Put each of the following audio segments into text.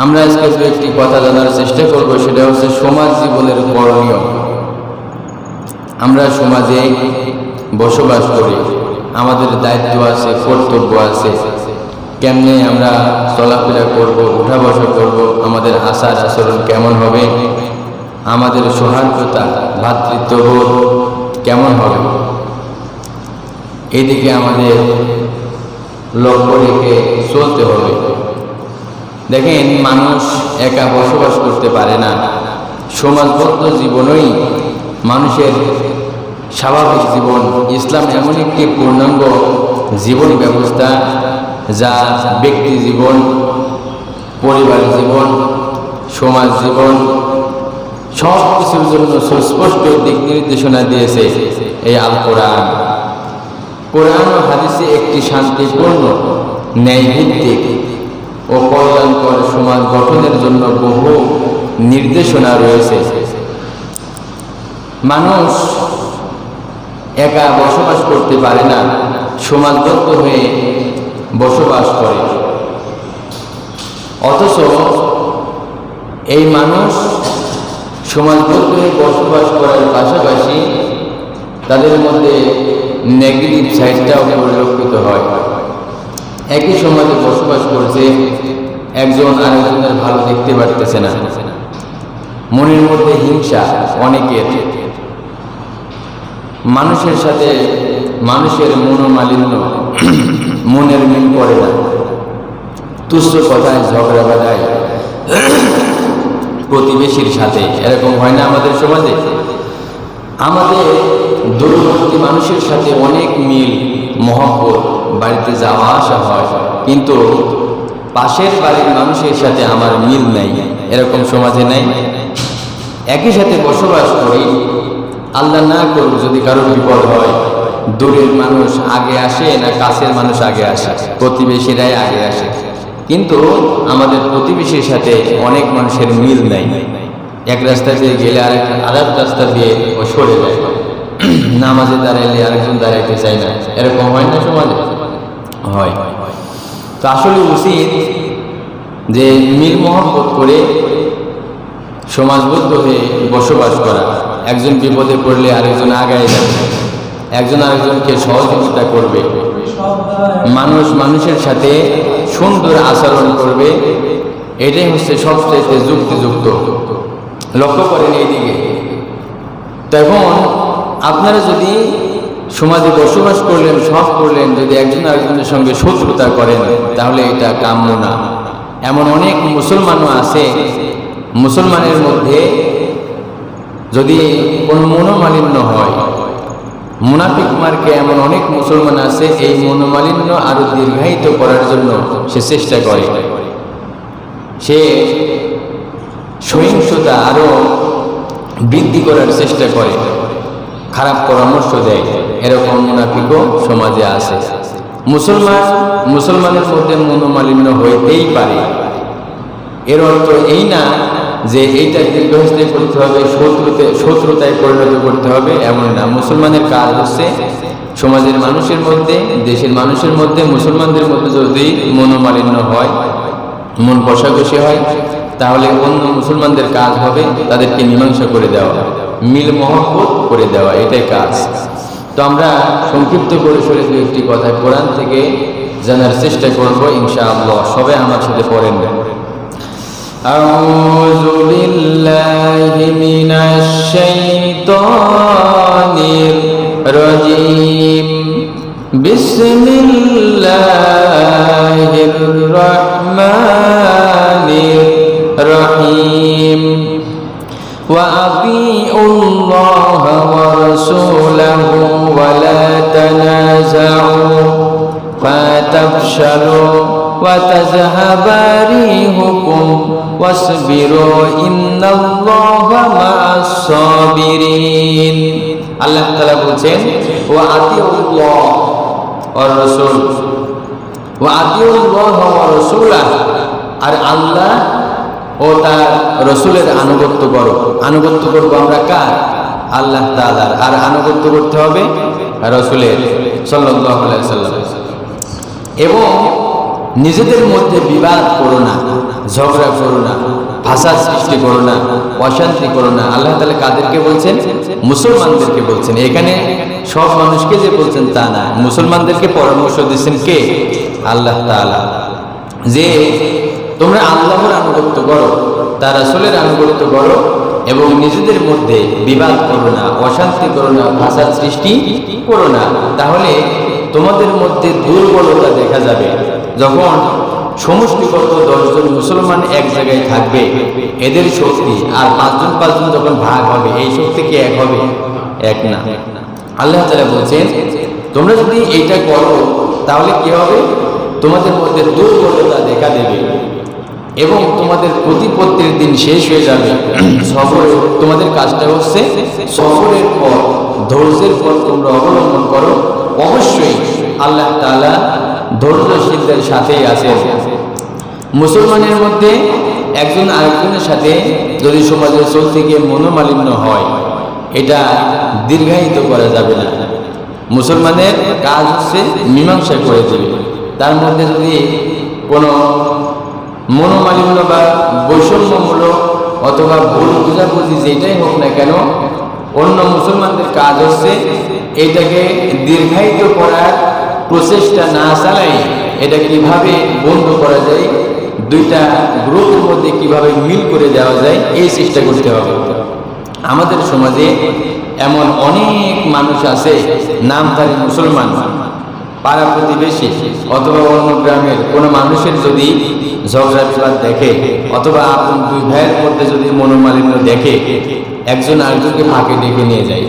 আমরা আজকে দু একটি কথা জানার চেষ্টা করব, সেটা হচ্ছে সমাজ জীবনের করণীয়। আমরা সমাজে বসবাস করি, আমাদের দায়িত্ব আছে, কর্তব্য আছে। কেমনে আমরা চলাফেরা করব, উঠা বসা করব, আমাদের আচার আচরণ কেমন হবে, আমাদের সৌহার্দ্যতা ভ্রাতৃত্ববোধ কেমন হবে, এদিকে আমাদের লক্ষ্য রেখে চলতে হবে। দেখেন, মানুষ একা বসবাস করতে পারে না। সমাজবদ্ধ জীবনই মানুষের স্বাভাবিক জীবন। ইসলাম এমন একটি পূর্ণাঙ্গ জীবন ব্যবস্থা যা ব্যক্তি জীবন, পরিবার জীবন, সমাজ জীবন সব কিছুর জন্য সুস্পষ্ট দিক নির্দেশনা দিয়েছে এই আল কোরআন। কোরআন ও হাদিসে একটি শান্তিপূর্ণ, ন্যায়ভিত্তিক ও কল্যাণকর সমাজ গঠনের জন্য বহু নির্দেশনা রয়েছে। মানুষ একা বসবাস করতে পারে না, সমাজবদ্ধ হয়ে বসবাস করে। অথচ এই মানুষ সমাজবদ্ধ হয়ে বসবাস করার পাশাপাশি তাদের মধ্যে নেগেটিভ সাইডটাও পরিলক্ষিত হয়। একই সমাজে বসবাস করছে, একজন আরেকজনের ভালো দেখতে পারতেছে না, মনের মধ্যে হিংসা অনেকের, মানুষের সাথে মানুষের মনোমালিন্য, মনের মিল পড়ে না, তুচ্ছ কথায় ঝগড়া বাঁধায় প্রতিবেশীর সাথে। এরকম হয় না আমাদের সমাজে? আমাদের দূরবর্তী মানুষের সাথে অনেক মিল মহব্বত, বাড়িতে যাওয়া আসা হয়, কিন্তু পাশের বাড়ির মানুষের সাথে আমার মিল নাই। এরকম সমাজে নাই? একই সাথে বসবাস করি, আল্লাহ না করুক যদি কারোর বিপদ হয়, দূরের মানুষ আগে আসে না কাছের মানুষ আগে আসে? প্রতিবেশীরাই আগে আসে। কিন্তু আমাদের প্রতিবেশীর সাথে অনেক মানুষের মিল নাই। এক রাস্তা দিয়ে গেলে আরেক রাস্তা দিয়ে ও সরে যায়, নামাজে দাঁড়াইলে আরেকজন দাঁড়াইতে চায় না। এরকম হয় না সমাজে? হয়। তো আসলে উচিত যে মিল মহব্বত করে সমাজবদ্ধ হয়ে বসবাস করা। একজন বিপদে পড়লে আরেকজন আগায় যাবে, একজন আরেকজনকে সহযোগিতা করবে, মানুষ মানুষের সাথে সুন্দর আচরণ করবে। এটাই হচ্ছে সবচেয়ে যুক্তিযুক্ত। লক্ষ্য করেন এইদিকে। তখন আপনারা যদি সমাজে বসবাস করলেন, সব করলেন, যদি একজন আরেকজনের সঙ্গে শত্রুতা করেন, তাহলে এটা কাম্য না। এমন অনেক মুসলমানও আছে, মুসলমানের মধ্যে যদি কোনো মনোমালিন্য হয়, মুনাফিক মার্কে এমন অনেক মুসলমান আছে, এই মনোমালিন্য আরো দীর্ঘায়িত করার জন্য সে চেষ্টা করে, সে সহিংসতা আরো বৃদ্ধি করার চেষ্টা করে, খারাপ পরামর্শ দেয়। এরকম মুনাফিকও সমাজে আছে। মুসলমানের মধ্যে মনোমালিন্য হইতেই পারে। এর অর্থ এই না যে এইটা দীর্ঘস্থায়ী করতে হবে, শত্রুতায় পরিণত করতে হবে, এমন না। মুসলমানের কাজ হচ্ছে সমাজের মানুষের মধ্যে, দেশের মানুষের মধ্যে, মুসলমানদের মধ্যে যদি মনোমালিন্য হয়, মন কষাকষি হয়, তাহলে অন্য মুসলমানদের কাজ হবে তাদেরকে মীমাংসা করে দেওয়া, মিল মহব্বত করে দেওয়া, এটাই কাজ। তো আমরা সংক্ষিপ্ত করে সরে দু একটি কথা কোরআন থেকে জানার চেষ্টা করব ইনশাআল্লাহ। সবাই আমার সাথে পড়েন। আউযু বিল্লাহি মিনাশ শাইতানির রাজীম। বিসমিল্লাহির রাহমানির রহিম। ওয়া আতিউল্লাহা ওয়া রাসূলাহু ওয়া লা তানাযাউ ফাতাফশালু ওয়া তাযহাবা রিহুকুম ওয়াসবিরু ইন্নাল্লাহা মা'আস সাবিরিন। আল্লাহ তাআলা বলেন, ওয়া আতিউল্লাহ ওয়া রাসূল, ওয়া আতিউল্লাহ ওয়া রাসূলাহ, আর আল্লাহ ও তার রসুলের আনুগত্য করো। আনুগত্য করবো আমরা কার? আল্লাহ তাআলার। আর আনুগত্য করতে হবে রসুলের সাল্লাল্লাহু আলাইহি ওয়াসাল্লাম। এবং নিজেদের মধ্যে বিবাদ করো না। ঝগড়া করো না, ফাসাদ সৃষ্টি করো না, অশান্তি করো না। আল্লাহ তাআলা কাদেরকে বলছেন? মুসলমানদেরকে বলছেন। এখানে সব মানুষকে যে বলছেন তা না, মুসলমানদেরকে পরামর্শ দিচ্ছেন কে? আল্লাহ তাআলা, যে তোমরা আল্লাহর আনুগত্য করো, তার রাসূলের আনুগত্য করো এবং নিজেদের মধ্যে বিবাদ করো না, অশান্তি করো না, ফাসাদ সৃষ্টি করো না। তাহলে তোমাদের মধ্যে দুর্বলতা দেখা যাবে। যখন সমষ্টিগত 10 জন মুসলমান এক জায়গায় থাকবে, এদের শক্তি আর 5 জন যখন ভাগ হবে, এই শক্তি কি এক হবে? এক না। আল্লাহ তাআলা বলছেন তোমরা যদি এইটা করো তাহলে কি হবে? তোমাদের মধ্যে দুর্বলতা দেখা দেবে এবং তোমাদের প্রতিপত্তির দিন শেষ হয়ে যাবে। সফরে তোমাদের কাজটা হচ্ছে সফরের পর ধৈর্যের পর তোমরা অবলম্বন করো। অবশ্যই আল্লাহ তাআলা ধৈর্যশীলদের সাথেই আছেন। মুসলমানের মধ্যে একজন আরেকজনের সাথে যদি সমাজে চলতে গিয়ে মনোমালিন্য হয়, এটা দীর্ঘায়িত করা যাবে না। মুসলমানের কাজ হচ্ছে মীমাংসা করে দেবে। তার মধ্যে যদি কোনো মনোমালিন্য বা বৈষম্যমূলক অথবা ভুল বুঝাবুঝি যেটাই হোক না কেন, অন্য মুসলমানদের কাজ হচ্ছে এটাকে দীর্ঘায়িত করার প্রচেষ্টা না চালাই এটা কিভাবে বন্ধ করা যায়, দুইটা গ্রুপের মধ্যে কিভাবে মিল করে দেওয়া যায়, এই চেষ্টা করতে হবে। আমাদের সমাজে এমন অনেক মানুষ আছে নামধারী মুসলমান, পাড়া প্রতিবেশী অথবা অন্য গ্রামের কোনো মানুষের যদি ঝগড়া বিবাদ দেখে অথবা আপন দুই ভাইয়ের মধ্যে যদি মনোমালিন্য দেখে, একজন আরেকজনকে ফাঁকে ডেকে নিয়ে যায়,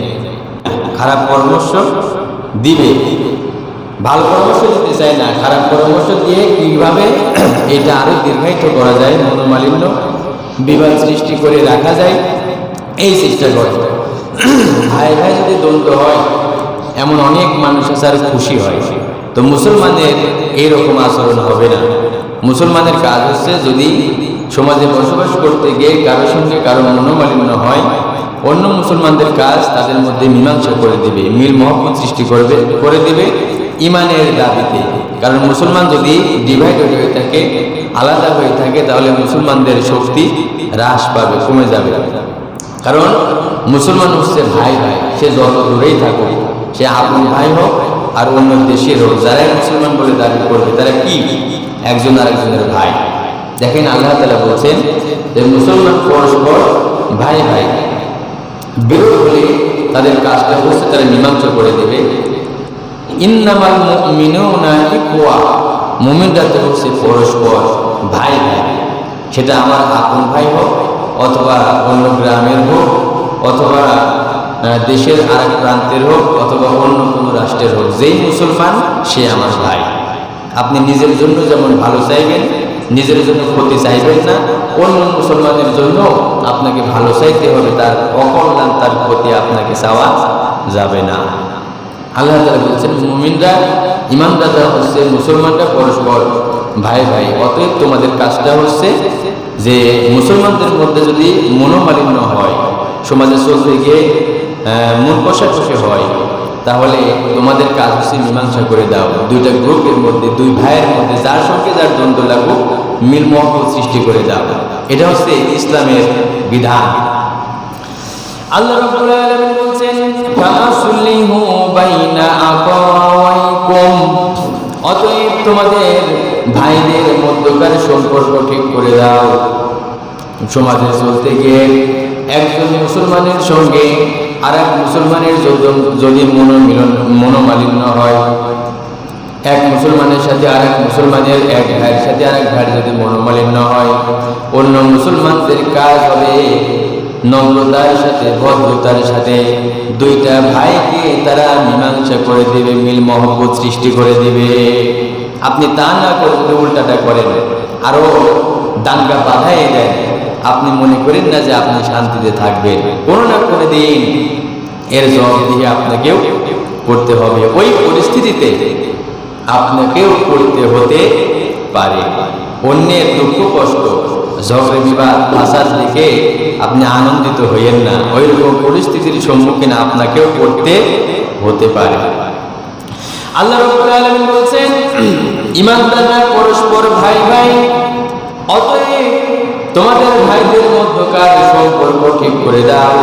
খারাপ পরামর্শ দিবে, ভালো পরামর্শ দিতে চায় না, খারাপ পরামর্শ দিয়ে কিভাবে এটা আরো দীর্ঘায়িত করা যায়, মনোমালিন্য বিবাদ সৃষ্টি করে রাখা যায়, এই চেষ্টা করে। ভাই ভাই যদি দ্বন্দ্ব হয়, এমন অনেক মানুষ আছে আর খুশি হয়। তো মুসলমানের এইরকম আচরণ হবে না। মুসলমানের কাজ হচ্ছে যদি সমাজে বসবাস করতে গিয়ে কারোর সঙ্গে কারো মনোমালিন্য হয়, অন্য মুসলমানদের কাজ তাদের মধ্যে মীমাংসা করে দেবে, মিল মহব্বত সৃষ্টি করে দেবে ইমানের দাবিতে। কারণ মুসলমান যদি ডিভাইডেড হয়ে থাকে, আলাদা হয়ে থাকে, তাহলে মুসলমানদের শক্তি হ্রাস পাবে, কমে যাবে। কারণ মুসলমান হচ্ছে ভাই ভাই, সে যত দূরেই থাকুক, সে আপন ভাই হোক আর অন্য দেশের হোক, যারাই মুসলমান বলে দাবি করবে তারা কি একজন আরেকজনের ভাই। দেখেন আল্লাহ তাআলা বলছেন যে মুসলমান পরস্পর ভাই ভাই, বিরোধ হলে তাদের কাজটা হচ্ছে তারা মীমাংসা করে দেবে। ইন্নামাল মুমিনুনা ইখওয়া, মুমিনরা তো হচ্ছে পরস্পর ভাই ভাই, সেটা আমার আপন ভাই হোক অথবা অন্য গ্রামের হোক অথবা দেশের আরেক প্রান্তের হোক অথবা অন্য কোনো রাষ্ট্রের হোক, যেই মুসলমান সে আমার ভাই। আপনি নিজের জন্য যেমন ভালো চাইবেন, নিজের জন্য ক্ষতি চাইবেন না, অন্য মুসলমানের জন্য আপনাকে ভালো চাইতে হবে, তার অকল্যাণ তার ক্ষতি আপনাকে চাওয়া যাবে না। আল্লাহ তাআলা বলছেন মুমিনরা, ইমানদাররা হচ্ছে মুসলমানরা পরস্পর ভাই ভাই। অতএব তোমাদের কাজটা হচ্ছে যে মুসলমানদের মধ্যে যদি মনোমালিন্য হয়, সমাজে চলতে গিয়ে মন কষাকষি হয়, তাহলে তোমাদের কাজ হচ্ছে মীমাংসা করে দাও। দুইটা গ্রুপের মধ্যে, দুই ভাইয়ের মধ্যে যার সঙ্গে যার দ্বন্দ্ব লাগুক, মিল মহব্বত সৃষ্টি করে দাও। এটা হচ্ছে ইসলামের বিধান। আল্লাহ রাব্বুল আলামিন বলছেন ফাসলিহু বাইনা আকাওয়াইকুম, অতএব তোমাদের ভাইদের মধ্যকার সম্পর্ক ঠিক করে দাও। সমাজে চলতে গিয়ে একজন মুসলমানের সঙ্গে আর এক মুসলমানের যদি মনোমালিন্য হয়, এক মুসলমানের সাথে আর এক মুসলমানের, এক ভাইয়ের সাথে আর এক ভাইয়ের যদি মনোমালিন্য হয়, অন্য মুসলমানদের কাজ হবে নম্রতার সাথে, ভদ্রতার সাথে দুইটা ভাইকে তারা মীমাংসা করে দেবে, মিল মহব্বত সৃষ্টি করে দেবে। আপনি তা না করে যদি উল্টাটা করেন, আরো দাঙ্গা বাধাই দেন, আপনি মনে করেন না যে আপনি শান্তিতে থাকবেন। কোনো না কোনো দিন এর জবাব দিয়ে আপনাকেও করতে হবে। ওই পরিস্থিতিতে আপনাকেও করতে হতে পারে। অন্যের দুঃখ কষ্ট, ঝগড়া বিবাদ, ফাসাদ দেখে আপনি আনন্দিত হইয়েন না। ওই রকম পরিস্থিতির সম্মুখীন আপনাকেও করতে হতে পারে। আল্লাহ রাব্বুল আলামিন বলেন ইমানদাররা পরস্পর ভাই ভাই, অতএব তোমাদের ভাইদের মধ্যকার সম্পর্ক ঠিক করে দাও,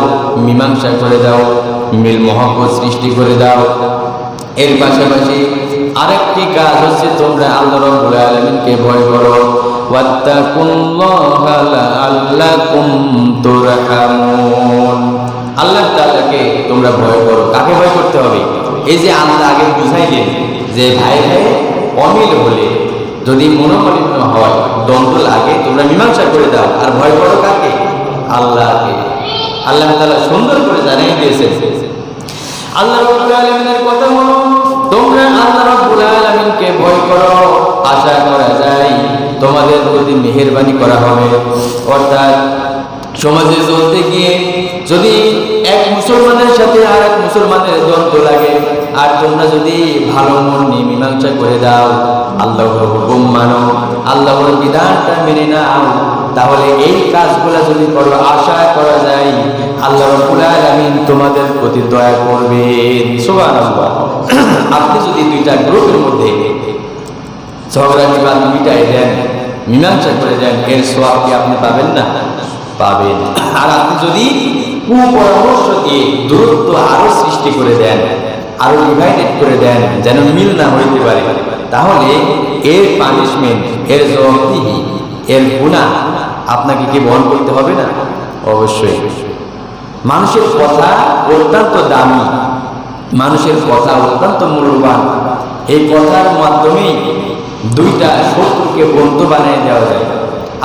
মীমাংসা করে দাও, মিল মহব্বত সৃষ্টি করে দাও। এর পাশাপাশি আরেকটি কাজ হচ্ছে তোমরা আল্লাহ রাব্বুল আলামিনকে ভয় করো। ওয়াত্তাকুল্লাহা লাআল্লাকুম তুরহামুন। আল্লাহ তাআলাকে তোমরা ভয় করো। কাকে ভয় করতে হবে? এই যে আল্লাহ আগে বুঝাইলেন যে ভাই ভাই অমিল হলে যদি মনোমালিন্য হয়, দ্বন্দ্ব লাগে, তোমরা মীমাংসা করে দাও। আর ভয় করো কাকে? আল্লাহকে। আল্লাহ তাআলা সুন্দর করে জানিয়ে দিয়েছেন। আল্লাহ রাব্বুল আলামিনের কথা হলো তোমরা আল্লাহ রাব্বুল আলামিনকে ভয় করো, আশা করা যায় তোমাদের প্রতি মেহেরবানি করা হবে। অর্থাৎ সমাজে চলতে গিয়ে যদি এক মুসলমানের সাথে আর এক মুসলমানের দ্বন্দ্ব লাগে, আর তোমরা যদি ভালো মন নিয়ে মীমাংসা করে দাও, আল্লাহর হুকুম মানো, আল্লাহর বিধানটা মেনে নাও, তাহলে এই কাজগুলো যদি করো, আশা করা যায় আল্লাহ রাব্বুল আলামিন তোমাদের প্রতি দয়া করবেন। সুবহানাল্লাহ। আপনি যদি দুইটা গ্রুপের মধ্যে ঝগড়া বিবাদ মিটাই দেন, মীমাংসা করে দেন, এর সওয়াব কি আপনি পাবেন না? পাবেন। আর আপনি যদি কুপরামর্শ দিয়ে দূরত্ব আরো সৃষ্টি করে দেন, আরো ডিভাইডেড করে দেন, যেন মিল না হইতে পারে, তাহলে এর পানিশমেন্ট, এর জবাবদিহি, এর গুনাহ আপনাকে কি বহন করতে হবে না? অবশ্যই। মানুষের কথা অত্যন্ত দামি, মানুষের কথা অত্যন্ত মূল্যবান। এই কথার মাধ্যমেই দুইটা শত্রুকে বন্ধু বানিয়ে দেওয়া যায়,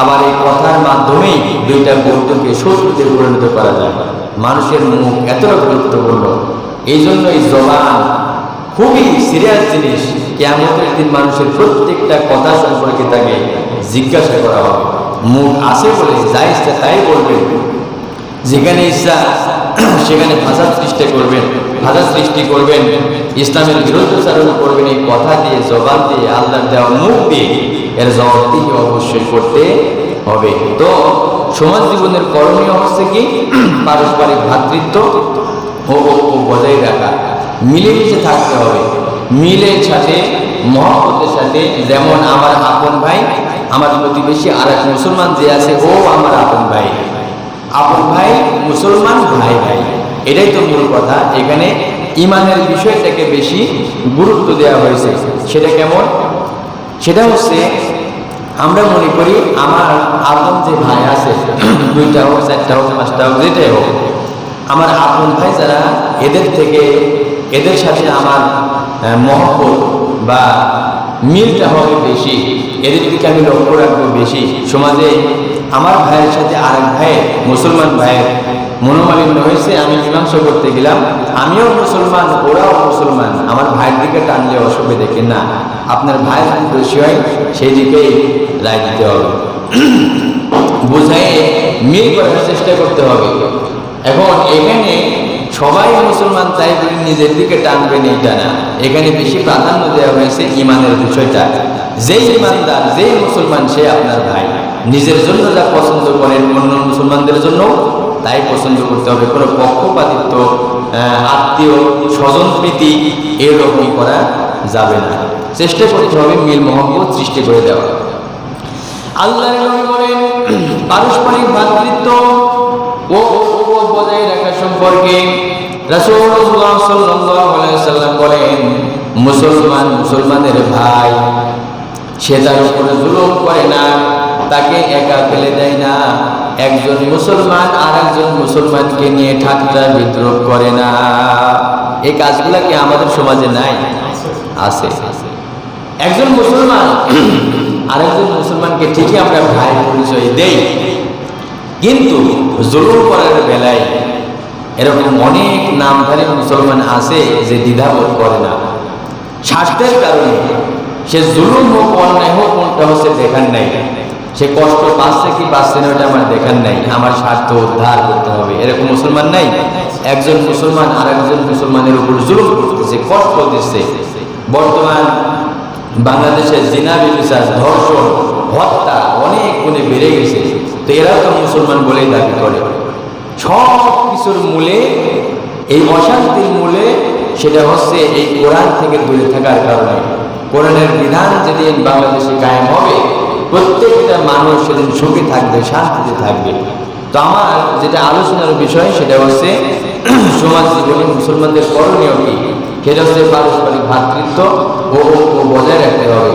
আবার এই কথার মাধ্যমেই দুইটা বন্ধুকে শত্রুতে পরিণত করা যায়। মানুষের মুখ এতটা গুরুত্বপূর্ণ, এই জন্য এই জবান খুবই সিরিয়াস জিনিস। কিয়ামতের দিন মানুষের প্রত্যেকটা কথা সম্পর্কে তাকে জিজ্ঞাসা করা হবে। মুখ আছে বলে যা ইচ্ছা তাই বলবেন, যেখানে ইচ্ছা সেখানে ভাষা সৃষ্টি করবেন, ইসলামের বিরুদ্ধাচরণ করবেন। এই কথা দিয়ে, জবান দিয়ে, আল্লাহর দেওয়া মুখ দিয়ে এর জবাবদিহি অবশ্যই করতে হবে। তো সমাজ জীবনের করণীয় হচ্ছে কি? পারস্পরিক ভ্রাতৃত্ব ও ঐক্য বজায় রাখা, মিলেমিশে থাকতে হবে। মিলের সাথে, মহব্বতের সাথে, যেমন আমার আপন ভাই, আমার প্রতিবেশী আর এক মুসলমান যে আছে, ও আমার আপন ভাই। আপন ভাই, মুসলমান, ভাই ভাই, এটাই তো মূল কথা। এখানে ইমানের বিষয়টাকে বেশি গুরুত্ব দেওয়া হয়েছে। সেটা কেমন? সেটা হচ্ছে আমরা মনে করি আমার আপন যে ভাই আছে, দুইটা হোক, চারটা হোক, পাঁচটা হোক, যেটাই হোক, আমার আপন ভাই যারা, এদের সাথে আমার মহব্বত বা মিলটা হবে বেশি, এদের দিকে আমি লক্ষ্য রাখবো বেশি। সমাজে আমার ভাইয়ের সাথে আরেক ভাইয়ের, মুসলমান ভাইয়ের মনোমালিন্য হয়েছে, আমি মীমাংসা করতে গেলাম, আমিও মুসলমান, ওরাও মুসলমান, আমার ভাইয়ের দিকে টানলে অসুবিধা কি না? আপনার ভাই যদি দোষী হয় সেই দিকেই রায় দিতে হবে, বুঝাই মিল করার চেষ্টা করতে হবে। এখন এখানে সবাই মুসলমান তাই বলে নিজের দিকে টানবেন এইটা না, এখানে বেশি প্রাধান্য দেওয়া হয়েছে ইমানের বিষয়টা। যেই ইমানদার, যেই মুসলমান, সে আপনার ভাই। নিজের জন্য যা পছন্দ করেন, অন্য মুসলমানদের জন্য তাই পছন্দ করতে হবে। কোনো পক্ষপাতিত্ব, আত্মীয় স্বজন প্রীতি এরকমই করা যাবে না। চেষ্টা করতে হবে মিল মহব্বত সৃষ্টি করে দেওয়া। আল্লাহর নবী বলেন পারস্পরিক ভ্রাতৃত্ব ও বজায় রাখা সম্পর্কে রাসূলুল্লাহ সাল্লাল্লাহু আলাইহি ওয়াসাল্লাম বলেন, মুসলমান মুসলমানের ভাই, সে তার উপরে জুলুম করে না, তাকে একা ফেলে দেয় না, একজন মুসলমান আর একজন মুসলমানকে নিয়ে ঠাট্টা বিদ্রোহ করে না। এই কাজগুলা কি আমাদের সমাজে নাই? আছে। একজন মুসলমান আরেকজন মুসলমানকে ঠিকই আমরা ভাই পরিচয় দেই, কিন্তু জুলুম করার বেলায় এরকম অনেক নামধারী মুসলমান আছে যে দ্বিধাবোধ করে না। স্বার্থের কারণে সে জুলুম হোক, অন্যায় হোক, কোনটা হচ্ছে দেখার নাই, সে কষ্ট পাচ্ছে কি পাচ্ছে না ওটা আমার দেখার নাই, আমার স্বার্থ উদ্ধার করতে হবে, এরকম মুসলমান নাই? একজন মুসলমান আর একজন মুসলমানের উপর জুলুম করতেছে, কষ্ট দিচ্ছে। বর্তমান বাংলাদেশের জিনা, ব্যভিচার, ধর্ষণ, হত্যা অনেক গুণে বেড়ে গেছে। তো এরা তো মুসলমান বলেই দাবি করে। সব কিছুর মূলে, এই অশান্তির মূলে সেটা হচ্ছে এই কোরআন থেকে দূরে থাকার কারণে। কোরআনের বিধান যেদিন বাংলাদেশে কায়েম হবে, প্রত্যেকটা মানুষ সেদিন সুখে থাকবে, শান্তিতে থাকবে। তো আমার যেটা আলোচনার বিষয় সেটা হচ্ছে সমাজ জীবনে মুসলমানদের করণীয় কি, সেটা হচ্ছে পারস্পরিক ভ্রাতৃত্ব ও ঐক্য বজায় রাখতে হবে।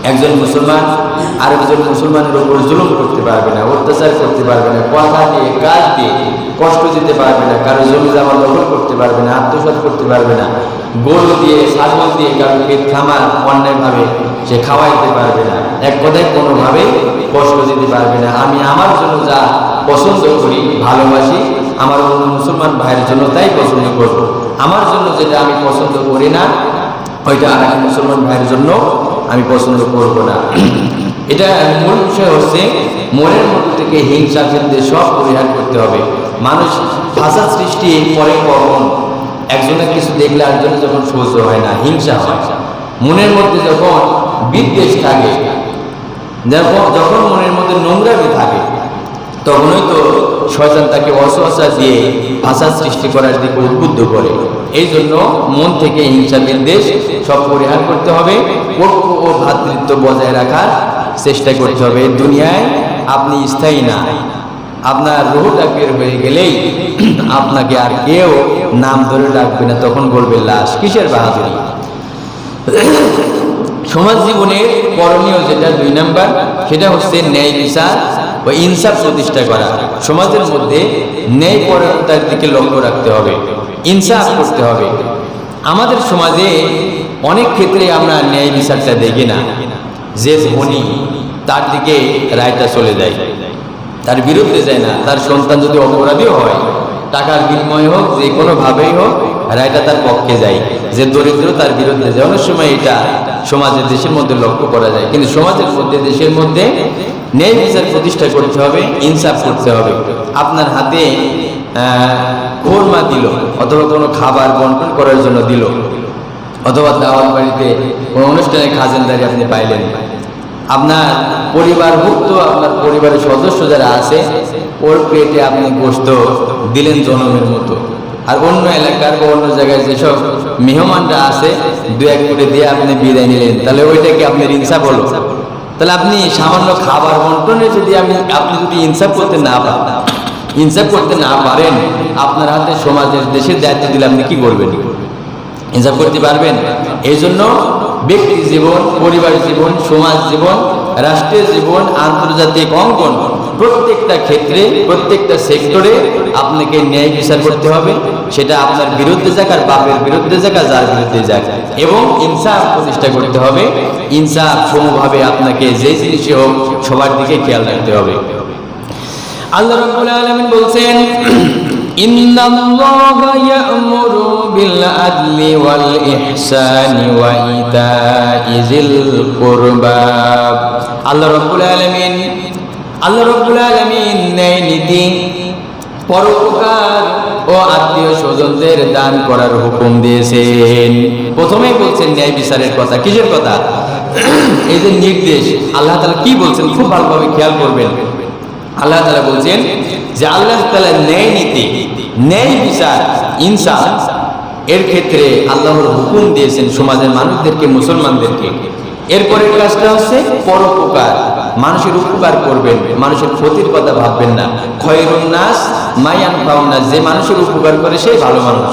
একজন মুসলমান আরেকজন মুসলমানের উপর জুলুম করতে পারবে না, অত্যাচার করতে পারবে না, কথা দিয়ে কাজ দিয়ে কষ্ট দিতে পারবে না, কারো জমি জমা দখল করতে পারবে না, আত্মসাৎ করতে পারবে না, গরু দিয়ে ছাগল দিয়ে কারো পেট খামার অন্যায়ভাবে সে খাওয়াইতে পারবে না, এক কথায় কোনোভাবে কষ্ট দিতে পারবে না। আমি আমার জন্য যা পছন্দ করি, ভালোবাসি, আমার অন্য মুসলমান ভাইয়ের জন্য তাই পছন্দ করব। আমার জন্য যেটা আমি পছন্দ করি না, ওইটা আর এক মুসলমান ভাইয়ের জন্য আমি পছন্দ করব না। এটা মূল বিষয় হচ্ছে মনের মধ্যে থেকে হিংসা ফেলতে সব পরিহার করতে হবে। মানুষ ফাসাদ সৃষ্টি করে কখন, একজনের কিছু দেখলে আরেকজনের যখন সহ্য হয় না, হিংসা হয়। মনের মধ্যে যখন বিদ্বেষ থাকে, যখন মনের মধ্যে নোংরামি থাকে, তখনই তো শয়তান তাকে ওয়াসওয়াসা দিয়ে ফাসাদ সৃষ্টি করার দিকে উদ্বুদ্ধ করে। এই জন্য মন থেকে হিংসা বিদ্বেষ সব পরিহার করতে হবে, ঐক্য ও ভ্রাতৃত্ব বজায় রাখার চেষ্টা করতে হবে। দুনিয়ায় আপনি স্থায়ী না, আপনার রুহটা বের হয়ে গেলেই আপনাকে আর কেউ নাম ধরে ডাকবে না, তখন বলবে লাশ। কিসের বাহাদুরি? সমাজ জীবনের করণীয় যেটা 2 নাম্বার, সেটা হচ্ছে ন্যায় বিচার ও ইনসাফ প্রতিষ্ঠা করা। সমাজের মধ্যে ন্যায় পরায়ণতার দিকে লক্ষ্য রাখতে হবে, ইনসাফ করতে হবে। আমাদের সমাজে অনেক ক্ষেত্রে আমরা ন্যায় বিচারটা দেখি না। যে ধনী তার দিকে রায়টা চলে যায়, তার বিরুদ্ধে যায় না। তার সন্তান যদি অপরাধীও হয়, টাকার বিনিময় হোক, যে কোনোভাবেই হোক, রায়টা তার পক্ষে যায়। যে দরিদ্র তার বিরুদ্ধে যায়। অনেক সময় এটা সমাজের দেশের মধ্যে লক্ষ্য করা যায়, কিন্তু সমাজের মধ্যে দেশের মধ্যে ন্যায় বিচার প্রতিষ্ঠা করতে হবে, ইনসাফ করতে হবে। আপনার হাতে কোরমা দিল, অথবা কোনো খাবার বন্টন করার জন্য দিল, অথবা দাওয়াত বাড়িতে কোনো অনুষ্ঠানে খাজেনদারি আপনি পাইলেন, আপনার পরিবারভুক্ত আপনার পরিবারের সদস্য যারা আছে ওর পেটে আপনি গোশত দিলেন জনমের মতো, আর অন্য এলাকার বা অন্য জায়গায় যেসব মেহমানরা আছে 2-1 করে দিয়ে আপনি বিদায় নিলেন, তাহলে ওইটাকে আপনার ইনসাফ হলো? তাহলে আপনি সামান্য খাবার বন্টনে যদি আপনি যদি ইনসাফ করতে না পারেন, আপনার হাতে সমাজের দেশের দায়িত্ব দিলে আপনি কি করবেন? ইনসাফ করতে পারবেন? এই জন্য ব্যক্তি জীবন, পরিবার জীবন, সমাজ জীবন, রাষ্ট্রের জীবন, আন্তর্জাতিক অঙ্গন, প্রত্যেকটা ক্ষেত্রে, প্রত্যেকটা সেক্টরে আপনাকে ন্যায় বিচার করতে হবে। সেটা আপনার বিরুদ্ধে যাক, আর বাপের বিরুদ্ধে যাক, আর যার বিরুদ্ধে যাক, এবং ইনসাফ প্রতিষ্ঠা করতে হবে। ইনসাফ সমভাবে আপনাকে যে জিনিসই হোক সবার দিকে খেয়াল রাখতে হবে। আল্লাহ রাব্বুল আলামিন বলছেন, ইন্নাল্লাহা ইয়া'মুরু বিল আদলি ওয়াল ইহসানি ওয়া ইতাইজিল কুরবা। আল্লাহ রাব্বুল আলামিন ন্যায় নীতি, পরোপকার ও আত্মীয় স্বজনদের দান করার হুকুম দিয়েছেন। প্রথমেই বলছেন ন্যায় বিচারের কথা। কিসের কথা? এই যে নির্দেশ, আল্লাহ তাআলা কি বলছেন খুব ভালোভাবে খেয়াল করবেন। আল্লাহ তাআলা বলছেন যে আল্লাহ তাআলা ন্যায় নীতি, ন্যায় বিচার, ইনসাফ এর ক্ষেত্রে আল্লাহর হুকুম দিয়েছেন সমাজের মানুষদেরকে, মুসলমানদেরকে। এরপরের কাজটা হচ্ছে পরোপকার, মানুষের উপকার করবেন, মানুষের ক্ষতির কথা ভাববেন না। খয়রুন নাস মা ইয়ানফাউন নাস, যে মানুষের উপকার করে সেই ভালো মানুষ।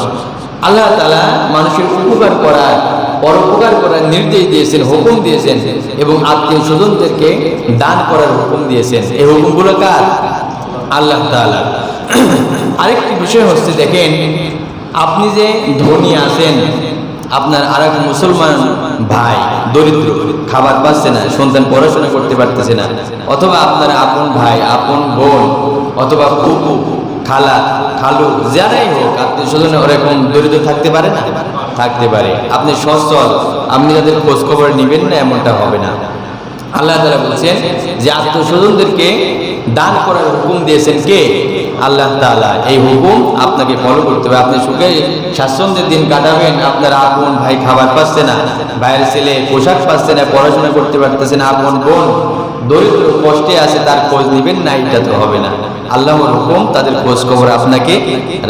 আল্লাহ তাআলা মানুষের উপকার করার, পরোপকার করার নির্দেশ দিয়েছেন, হুকুম দিয়েছেন, এবং আত্মীয় স্বজনদেরকে দান করার হুকুম দিয়েছেন। এই হুকুমগুলো কার? আল্লাহ তাআলা। আরেকটি বিষয় হচ্ছে, দেখেন, আপনি যে ধনী আছেন, আপনার আরেক মুসলমান ভাই দরিদ্র, খাবার পাচ্ছে না, সন্তান পড়াশোনা করতে পারতেছে না, অথবা আপনার আপন ভাই, আপন বোন, অথবা ফুফু, খালা, খালু, যারাই হোক আত্মীয় স্বজন ওরকম দরিদ্র থাকতে পারে না? থাকতে পারে। আপনি সচ্ছল, আপনি যাদের খোঁজ খবর নেবেন না, এমনটা হবে না। আল্লাহ তাআলা বলছেন যে আত্মীয় স্বজনদেরকে দান করার হুকুম দিয়েছেন কে? আল্লাহ তাআলা। এই হুকুম আপনাকে ফলো করতে হবে। আপনি সুখে স্বাচ্ছন্দ্যের দিন কাটাবেন, আপনার আপন ভাই খাবার পাচ্ছে না, ভাইয়ের ছেলে পোশাক পাচ্ছে না, পড়াশোনা করতে পারতেছে না, আপন বোন দরিদ্র কষ্টে আছে, তার খোঁজ নেবেন না, এটা তো হবে না। আল্লাহর হুকুম, তাদের খোঁজ খবর আপনাকে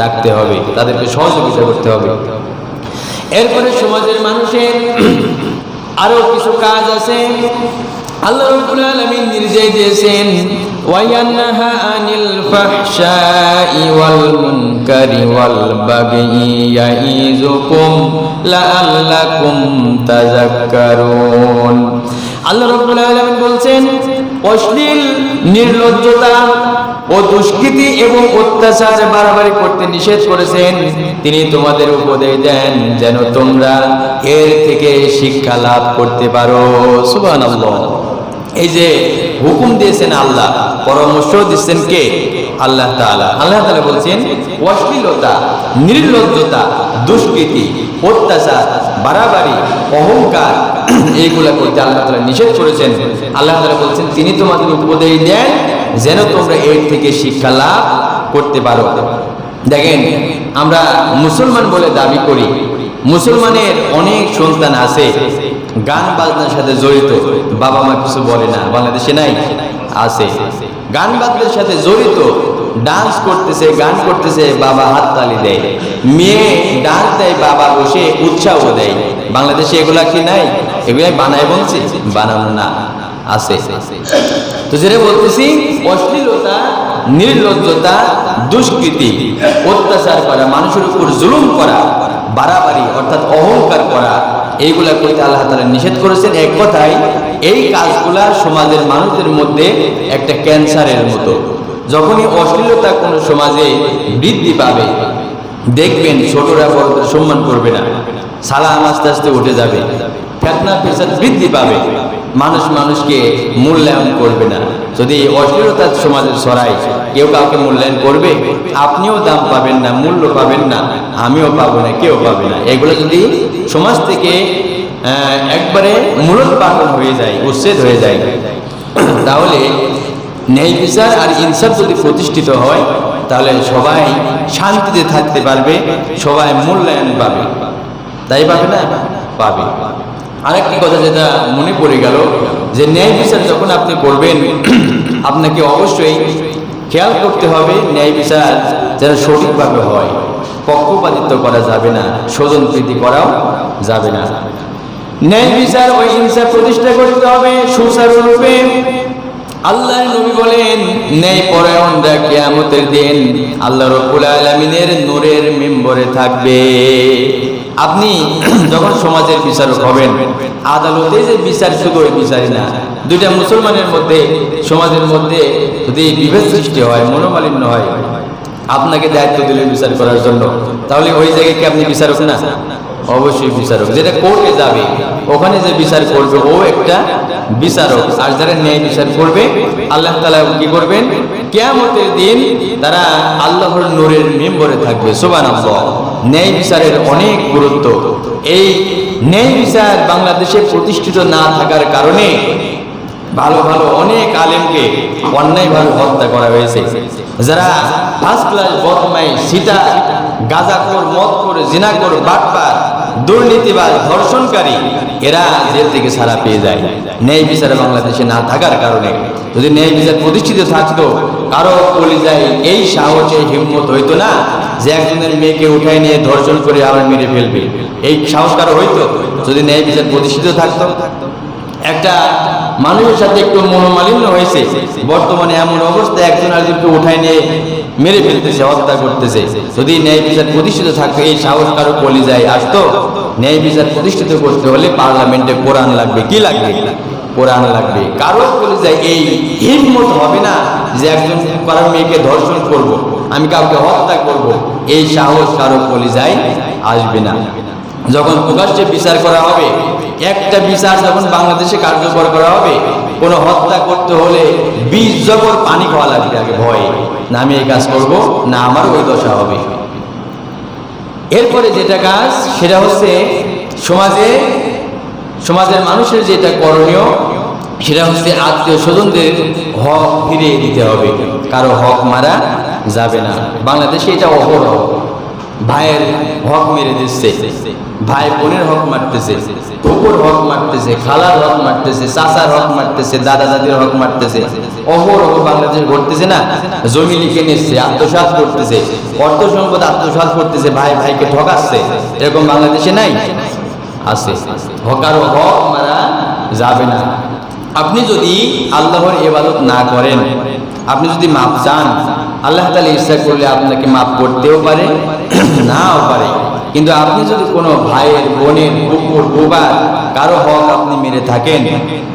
রাখতে হবে, তাদেরকে সহযোগিতা করতে হবে। এরপরে সমাজের মানুষের আরো কিছু কাজ আছে। আল্লাহ রাব্বুল আলামিন নির্দেশ দিয়েছেন ওয়ায়ানহা আনিল ফাহশাই ওয়াল মুনকারি ওয়াল বাগই ইয়াইযুকুম লাআল্লাকুম তাযাক্কারুন। আল্লাহ রাব্বুল আলামিন বলছেন অশ্লীল, নির্লজ্জতা ও দুষ্কৃতি এবং অত্যাচার বাড়াবাড়ি করতে নিষেধ করেছেন। তিনি তোমাদের উপদেশ দেন যেন তোমরা এর থেকে শিক্ষা লাভ করতে পারো। সুবহানাল্লাহ। এই যে হুকুম দিয়েছেন আল্লাহ, পরামর্শ দিচ্ছেন কে? আল্লাহ তাআলা। আল্লাহ তাআলা বলছেন অশ্লীলতা, নির্লজ্জতা, দুষ্কৃতি, অত্যাচার, বাড়াবাড়ি, অহংকার এইগুলা করতে আল্লাহ তাআলা নিষেধ করেছেন। আল্লাহ তাআলা বলছেন তিনি তোমাদের উপদেশ দেন যেন তোমরা এর থেকে শিক্ষা লাভ করতে পারো। দেখেন, আমরা মুসলমান বলে দাবি করি, মুসলমানের অনেক সন্তান আছে গান বাজনার সাথে জড়িত, বাবা মা কিছু বলে না। বাংলাদেশে নাই? আছে। গান বাজনার সাথে জড়িত, ডান্স করতেছে, গান করতেছে, বাবা হাততালি দেয়, মেয়ে ডান্স দেয়, বাবা বসে উৎসাহ দেয়। বাংলাদেশে এগুলা কি নাই? এগুলাই বানায় বলছি? বানানো না, আছে। তো যেটা বলতেছি, অশ্লীলতা, নির্লজ্জতা, দুষ্কৃতি, অত্যাচার করা, মানুষের উপর জুলুম করা, বাড়াবাড়ি অর্থাৎ অহংকার করা, এইগুলা করতে আল্লাহ তাআলা নিষেধ করেছেন। এক কথায় এই কাজগুলা সমাজের মানুষদের মধ্যে একটা ক্যান্সারের মতো। যখনই অশ্লীলতা কোনো সমাজে বৃদ্ধি পাবে, দেখবেন ছোটরা বড়দের সম্মান করবে না, সালাম আস্তে আস্তে উঠে যাবে, ফিতনা ফিসাদ বৃদ্ধি পাবে, মানুষ মানুষকে মূল্যায়ন করবে না। যদি অশ্লীলতা সমাজে ছড়ায়, কেউ কাউকে মূল্যায়ন করবে? আপনিও দাম পাবেন না, মূল্য পাবেন না, আমিও পাবো না, কেউ পাবে না। এগুলো যদি সমাজ থেকে একবারে মূলোৎপাটন হয়ে যায়, উচ্ছেদ হয়ে যায়, তাহলে ন্যায় বিচার আর ইনসাফ যদি প্রতিষ্ঠিত হয়, তাহলে সবাই শান্তিতে থাকতে পারবে, সবাই মূল্যায়ন পাবে। তাই পাবে না? পাবে। আরেকটি কথা যেটা মনে পড়ে গেল, যে ন্যায় বিচার যখন আপনি করবেন, আপনাকে অবশ্যই খেয়াল করতে হবে ন্যায় বিচার যেন সঠিকভাবে হয়। পক্ষপাতিত্ব করা যাবে না, স্বজনপ্রীতি করাও যাবে না। ন্যায় বিচার ও ইনসাফ প্রতিষ্ঠা করতে হবে সুচারুরূপে। আল্লাহর নবী বলেন, ন্যায় পরায়ণরা কিয়ামতের দিন আল্লাহ রাব্বুল আলামিনের নূরের মিম্বরে থাকবে। আপনি যখন সমাজের বিচারক হবেন, আদালতে যে বিচার শুধু ওই বিচারই না, দুইটা মুসলমানের মধ্যে, সমাজের মধ্যে যদি বিভেদ সৃষ্টি হয়, মনোমালিন্য হয়, আপনাকে দায়িত্ব দিলে বিচার করার জন্য, তাহলে ওই জায়গায় কি আপনি বিচারক না? অবশ্যই বিচারক। যেটা কোর্টে যাবে, ওখানে যে বিচার করবে ও একটা বিচারক। আর যারা ন্যায় বিচার করবে, আল্লাহ তাআলা কি করবেন? কিয়ামতের দিন তারা আল্লাহর নূরের মিম্বরে থাকবে। সুবহানাল্লাহ। ন্যায় বিচারের অনেক গুরুত্ব। এই ন্যায় বিচার বাংলাদেশে প্রতিষ্ঠিত না থাকার কারণে ভালো ভালো অনেক আলেমকে অন্যায়ভাবে হত্যা করা হয়েছে। যারা ফার্স্ট ক্লাস বদমাই, সিটা, গাঁজাখোর, মদখোর, জিনাখোর, বাটপার, দুর্নীতিবাজ, ধর্ষণকারী, এরা জেল থেকে ছাড়া পেয়ে যায় ন্যায় বিচার বাংলাদেশে না থাকার কারণে। যদি ন্যায় বিচার প্রতিষ্ঠিত থাকতো, কারো কলিজায় এই সাহসে হিম্মত হইতো না যে একজনের মেয়েকে উঠায় নিয়ে ধর্ষণ করে আবার মেরে ফেলবে। এই সাহস কারো হইতো যদি ন্যায় বিচার প্রতিষ্ঠিত থাকতো? একটা মানুষের সাথে একটু মনোমালিন্য হয়েছে, বর্তমানে এমন অবস্থা একজন আরেকজনকে উঠায় নিয়ে মেরে ফেলতেছে, হত্যা করতেছে। যদি ন্যায় বিচার প্রতিষ্ঠিত থাকতো, এই সাহস কারো কলিজায় আসতো? ন্যায় বিচার প্রতিষ্ঠিত করতে হলে পার্লামেন্টে কোরআন লাগবে। কি লাগবে? কোরআন লাগবে। কারো কলিজায় এই হিম্মত হবে না যে একজন কারো মেয়েকে ধর্ষণ করব, আমি কাউকে হত্যা করব, এই সাহস কারো কলিজায় আসবে না। যখন প্রকাশ্যে বিচার করা হবে, একটা বিচার যখন বাংলাদেশে কার্যকর করা হবে, কোনো হত্যা করতে হলে 20 জবর পানি খাওয়া লাগবে আগে, ভয়ে না আমি এই কাজ করব, না আমার ওই দশা হবে। এরপরে যেটা কাজ, সেটা হচ্ছে সমাজের মানুষের যেটা করণীয়, সেটা হচ্ছে আত্মীয় স্বজনদের হক ফিরিয়ে দিতে হবে। কারো হক মারা যাবে না। বাংলাদেশে এটা অপরাধ। ভাইয়ের হক মেরে দিচ্ছে, ভাই বোনের হক মারতেছে, কুকুর হক মারতেছে, খালার হক মারতেছে, চাচার হক মারতেছে, দাদা দাদির হক মারতেছে। অহরহ বাংলাদেশ ঘটতেছে না? জমি লিখে নিচ্ছে, আত্মসাৎ করতেছে, অর্থ সম্পদ আত্মসাৎ করতেছে, ভাই ভাইকে ঠকাচ্ছে। এরকম বাংলাদেশে নাই? আছে। কারো হক মারা যাবে না। আপনি যদি আল্লাহর ইবাদত না করেন, আপনি যদি মাপ চান, আল্লাহ তাআলা ইচ্ছা করলে আপনাকে মাপ করতেও পারে, নাও পারে। কিন্তু আপনি যদি কোনো ভাইয়ের, বোনের, কুকুর, বোবার কারো হক আপনি মেরে থাকেন,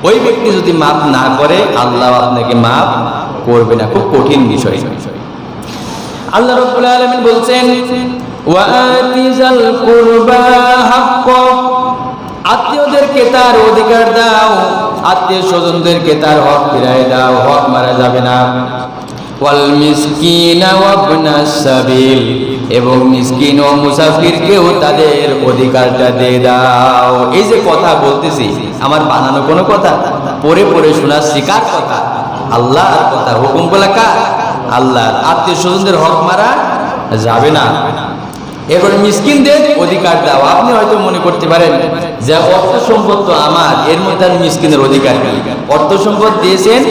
ওই ব্যক্তি যদি মাপ না করে, আল্লাহ আপনাকে মাপ করবে না। খুব কঠিন বিষয়। আল্লাহ রাব্বুল আলামিন বলছেন, ওয়াআতিজাল কুরবা হাক্কা, আত্মীয়দেরকে তার অধিকার দাও, আত্মীয় স্বজনদেরকে তার হক ফিরায় দাও, হক মারা যাবে না। ওয়াল মিসকিনা ওয়া ইবনাস সাবিল, এবং মিসকিন ও মুসাফিরকেও তাদের অধিকারটা দিয়ে দাও। এই যে কথা বলতেছি, আমার বানানো কোনো কথা, পড়ে পড়ে শোনাচ্ছি। কার কথা? আল্লাহর কথা। হুকুম বলা কার? আল্লাহর। আত্মীয় স্বজনদের হক মারা যাবে না। এরপরে মিসকিনদের অধিকার দাও। আপনি হয়তো মনে করতে পারেন যে অর্থ সম্পদ তো আমার, এর মধ্যে আর মিসকিনের অধিকার কি? অর্থ সম্পদ দিয়েছেন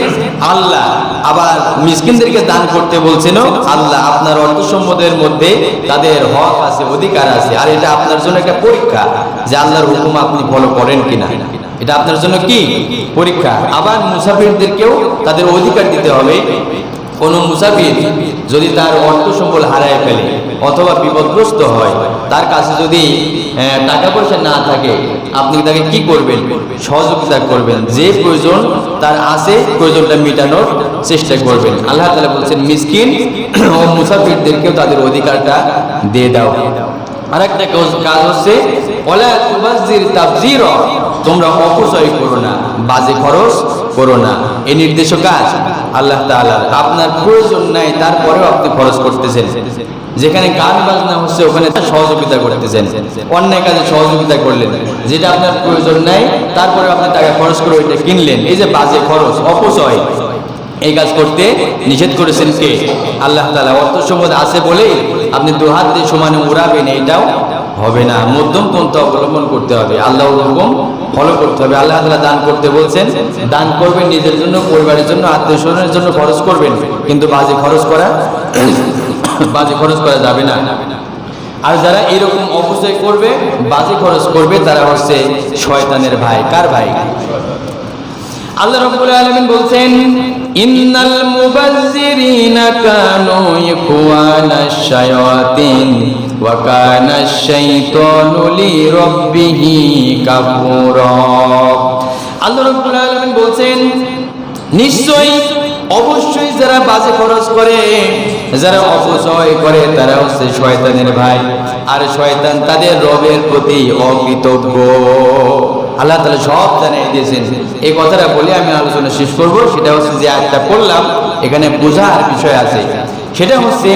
আল্লাহ, আবার মিসকিনদেরকে দান করতে বলছেন আল্লাহ। আপনার অর্থ সম্পদের মধ্যে তাদের হক আছে, অধিকার আছে। আর এটা আপনার জন্য একটা পরীক্ষা যে আল্লাহর হুকুম আপনি ফলো করেন কিনা। এটা আপনার জন্য কি পরীক্ষা। আবার মুসাফিরদেরকেও তাদের অধিকার দিতে হবে। কোন মুসাফির যদি তার অর্থ সম্পদ হারায় ফেলে অথবা বিপদগ্রস্ত হয়, তার কাছে যদি টাকা পয়সা না থাকে, আপনি তাকে কি করবেন? সহযোগিতা করবেন। যে প্রয়োজন তার আছে, প্রয়োজনটা মেটানোর চেষ্টা করবেন। আল্লাহ তাআলা বলছেন মিসকিন ও মুসাফিরদেরকেও তাদের অধিকারটা দিয়ে দাও। আর একটা কাজ হচ্ছে ওয়ালা তুবাযির তাবযীরা, তোমরা অপচয় করো না, বাজে খরচ করো না। এই নির্দেশ কাজ আল্লাহ তাআলার। আপনার প্রয়োজন নাই, তারপরেও আপনি খরচ করতেছেন। যেখানে গান বাজনা হচ্ছে ওখানে সহযোগিতা করতেছেন, অন্যায় কাজে সহযোগিতা করলেন। যেটা আপনার প্রয়োজন নাই, তারপরে আপনি টাকা খরচ করে ওইটা কিনলেন। এই যে বাজে খরচ, অপচয়, এই কাজ করতে নিষেধ করেছেন কে? আল্লাহ তাআলা। অর্থ সম্পদ আছে বলেই আপনি দুহাত দিয়ে সমানে উড়াবেন, এইটাও হবে না। মধ্যম পন্থা অবলম্বন করতে হবে, আল্লাহর হুকুম ফলো করতে হবে। আল্লাহ তাআলা দান করতে বলছেন, দান করবেন নিজের জন্য, পরিবারের জন্য, আত্মীয় স্বজনের জন্য খরচ করবেন, কিন্তু বাজে খরচ করা যাবে না। আর যারা এরকম অপচয় করবে, বাজে খরচ করবে, তারা হচ্ছে শয়তানের ভাই। কার ভাই? আল্লাহ রাব্বুল আলামিন বলছেন, ইন্নাল মুবাযযিরিনা কানু ইখওয়ানাশ শায়াতিন ওয়া কানাশ শাইতানু লিরাব্বিহি কাফুরা। আল্লাহ রাব্বুল আলামিন বলছেন, নিশ্চয়ই, অবশ্যই যারা বাজে খরচ করে, যারা অপচয় করে, তারা হচ্ছে শয়তানের ভাই। আর শয়তান তাদের রবের প্রতি অকৃতজ্ঞ। আল্লাহ তাআলা সব জানিয়ে দিয়েছেন। এই কথাটা বলে আমি আলোচনা শেষ করব। সেটা হচ্ছে যে আয়াতটা পড়লাম, এখানে বোঝার বিষয় আছে। সেটা হচ্ছে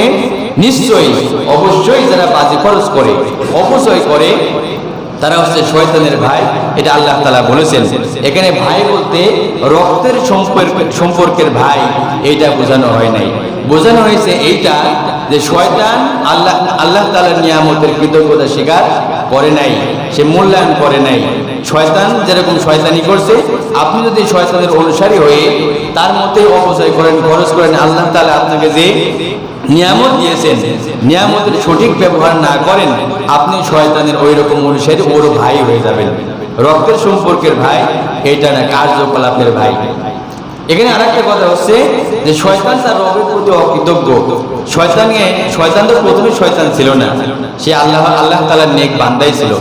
নিশ্চয়ই, অবশ্যই যারা বাজে খরচ করে, অপচয় করে, তারা হচ্ছে শয়তানের ভাই। এটা আল্লাহ তাআলা বলেছেন। এখানে ভাই বলতে রক্তের সম্পর্কের ভাই এইটা বোঝানো হয় নাই। বোঝানো হয়েছে এইটা যে শয়তান আল্লাহ তাআলার নিয়ামতের কৃতজ্ঞতা স্বীকার করে নাই, সে মূল্যায়ন করে নাই। শয়তান যেরকম শয়তানি করছে, আপনি যদি শয়তানের অনুসারী হয়ে তার মধ্যে অপচয় করেন, খরচ করেন, আল্লাহ তাআলা আপনাকে যে নিয়ামত দিয়েছেন, নিয়ামতের সঠিক ব্যবহার না করেন, আপনি শয়তানের ওই রকম অনুসারী, ওর ভাই হয়ে যাবেন। রক্তের সম্পর্কের ভাই এটা না, কার্যকলাপের ভাই। এখানে আরেকটা কথা হচ্ছে যে শয়তান তার রবের প্রতি অকৃতজ্ঞ। শয়তান তো প্রথমে শয়তান ছিল না, সে আল্লাহ তাআলার নেক বান্দাই ছিল।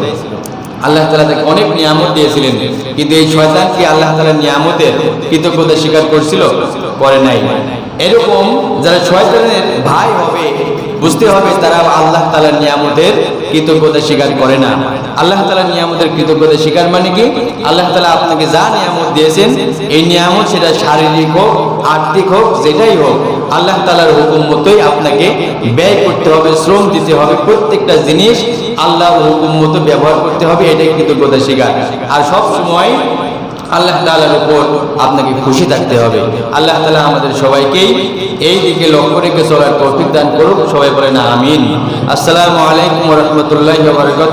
আল্লাহ তাআলা তাকে অনেক নিয়ামত দিয়েছিলেন, কিন্তু এই শয়তান কি আল্লাহ তাআলার নিয়ামতের কৃতজ্ঞতা স্বীকার করেছিল? করে নাই। এরকম যারা শয়তানের ভাই হবে, বুঝতে হবে তারা আল্লাহ তাআলার নিয়ামতের কৃতজ্ঞতা স্বীকার করে না। আল্লাহ তাআলার নিয়ামতের কৃতজ্ঞতা স্বীকার মানে কি? আল্লাহ তাআলা আপনাকে যা নিয়ামত দিয়েছেন, এই নিয়ামত সেটা শারীরিক হোক, আর্থিক হোক, যেটাই হোক, আল্লাহ তাআলার হুকুম মতোই আপনাকে ব্যয় করতে হবে, শ্রম দিতে হবে। প্রত্যেকটা জিনিস আল্লাহর হুকুম মতো ব্যবহার করতে হবে, এটাই কৃতজ্ঞতা স্বীকার। আর সব সময় আল্লাহ তাআলার উপর আপনাকে খুশি থাকতে হবে। আল্লাহ তাআলা আমাদের সবাইকেই এই দিকে লক্ষ্য রেখে চলার তৌফিক দান করুক। সবাই বলেন আমিন। আসসালামু আলাইকুম ওয়া রাহমাতুল্লাহি ওয়া বারাকাতুহু।